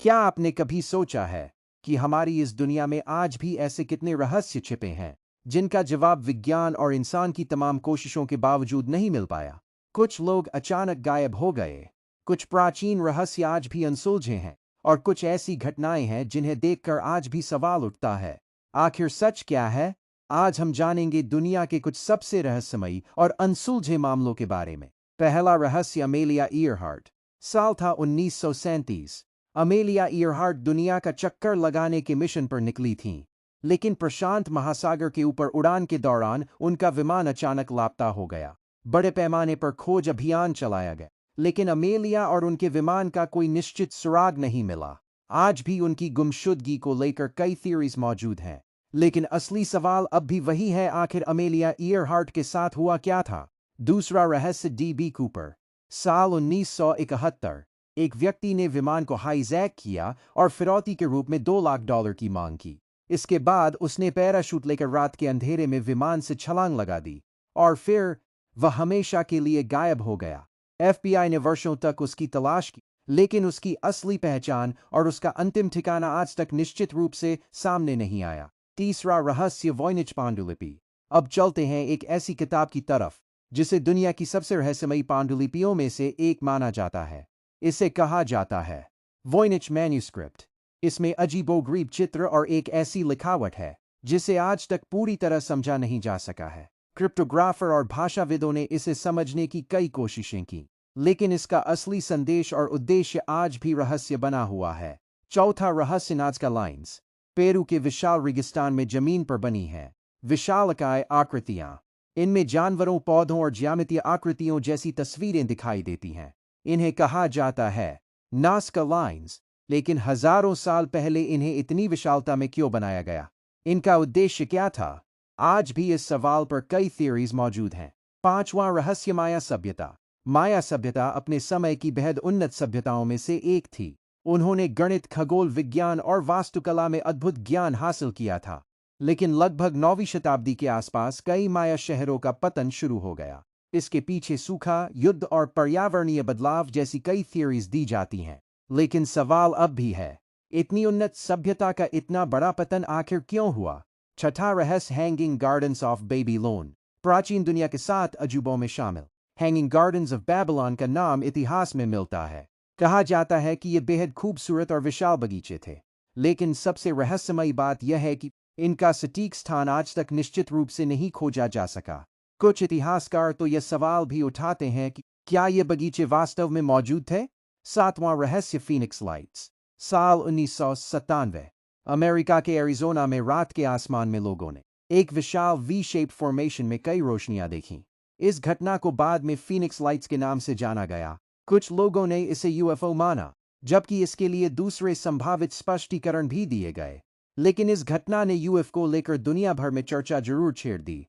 क्या आपने कभी सोचा है कि हमारी इस दुनिया में आज भी ऐसे कितने रहस्य छिपे हैं जिनका जवाब विज्ञान और इंसान की तमाम कोशिशों के बावजूद नहीं मिल पाया? कुछ लोग अचानक गायब हो गए, कुछ प्राचीन रहस्य आज भी अनसुलझे हैं, और कुछ ऐसी घटनाएं हैं जिन्हें देखकर आज भी सवाल उठता है, आखिर सच क्या है? आज हम जानेंगे दुनिया के कुछ सबसे रहस्यमयी और अनसुलझे मामलों के बारे में। पहला रहस्य, अमेलिया ईयरहार्ट। साल था 1937। अमेलिया ईयरहार्ट दुनिया का चक्कर लगाने के मिशन पर निकली थीं, लेकिन प्रशांत महासागर के ऊपर उड़ान के दौरान उनका विमान अचानक लापता हो गया। बड़े पैमाने पर खोज अभियान चलाया गया, लेकिन अमेलिया और उनके विमान का कोई निश्चित सुराग नहीं मिला। आज भी उनकी गुमशुदगी को लेकर कई थियरीज मौजूद हैं, लेकिन असली सवाल अब भी वही है, आखिर अमेलिया ईयरहार्ट के साथ हुआ क्या था? दूसरा रहस्य, डीबी कूपर। साल 1971। एक व्यक्ति ने विमान को हाईजैक किया और फिरौती के रूप में $2 लाख की मांग की। इसके बाद उसने पैराशूट लेकर रात के अंधेरे में विमान से छलांग लगा दी, और फिर वह हमेशा के लिए गायब हो गया। एफबीआई ने वर्षों तक उसकी तलाश की, लेकिन उसकी असली पहचान और उसका अंतिम ठिकाना आज तक निश्चित रूप से सामने नहीं आया। तीसरा रहस्य, वॉयनिच पांडुलिपि। अब चलते हैं एक ऐसी किताब की तरफ जिसे दुनिया की सबसे रहस्यमयी पांडुलिपियों में से एक माना जाता है। इसे कहा जाता है वॉयनिच मैन्यूस्क्रिप्ट। इसमें अजीबोगरीब चित्र और एक ऐसी लिखावट है जिसे आज तक पूरी तरह समझा नहीं जा सका है। क्रिप्टोग्राफर और भाषाविदों ने इसे समझने की कई कोशिशें की, लेकिन इसका असली संदेश और उद्देश्य आज भी रहस्य बना हुआ है। चौथा रहस्य, नाज़का लाइन्स। पेरू के विशाल रेगिस्तान में जमीन पर बनी है विशालकाय आकृतियां। इनमें जानवरों, पौधों और ज्यामितीय आकृतियों जैसी तस्वीरें दिखाई देती हैं। इन्हें कहा जाता है नाज़का लाइन्स, लेकिन हजारों साल पहले इन्हें इतनी विशालता में क्यों बनाया गया? इनका उद्देश्य क्या था? आज भी इस सवाल पर कई थियरीज मौजूद हैं। पांचवां रहस्य, माया सभ्यता। माया सभ्यता अपने समय की बेहद उन्नत सभ्यताओं में से एक थी। उन्होंने गणित, खगोल विज्ञान और वास्तुकला में अद्भुत ज्ञान हासिल किया था, लेकिन लगभग 9वीं शताब्दी के आसपास कई माया शहरों का पतन शुरू हो गया। इसके पीछे सूखा, युद्ध और पर्यावरणीय बदलाव जैसी कई थियरीज दी जाती हैं, लेकिन सवाल अब भी है, इतनी उन्नत सभ्यता का इतना बड़ा पतन आखिर क्यों हुआ? छठा रहस्य, हैंगिंग गार्डन्स ऑफ बेबीलोन। प्राचीन दुनिया के 7 अजूबों में शामिल हैंगिंग गार्डन्स ऑफ बेबीलोन का नाम इतिहास में मिलता है। कहा जाता है कि ये बेहद खूबसूरत और विशाल बगीचे थे, लेकिन सबसे रहस्यमयी बात यह है कि इनका सटीक स्थान आज तक निश्चित रूप से नहीं खोजा जा सका। कुछ इतिहासकार तो यह सवाल भी उठाते हैं कि क्या ये बगीचे वास्तव में मौजूद थे? सातवां रहस्य, फीनिक्स लाइट्स। साल 1997। अमेरिका के एरिज़ोना में रात के आसमान में लोगों ने एक विशाल वी शेप फॉर्मेशन में कई रोशनियां देखीं। इस घटना को बाद में फीनिक्स लाइट्स के नाम से जाना गया। कुछ लोगों ने इसे यूएफओ माना, जबकि इसके लिए दूसरे संभावित स्पष्टीकरण भी दिए गए। लेकिन इस घटना ने यूएफओ को लेकर दुनिया भर में चर्चा जरूर छेड़ दी।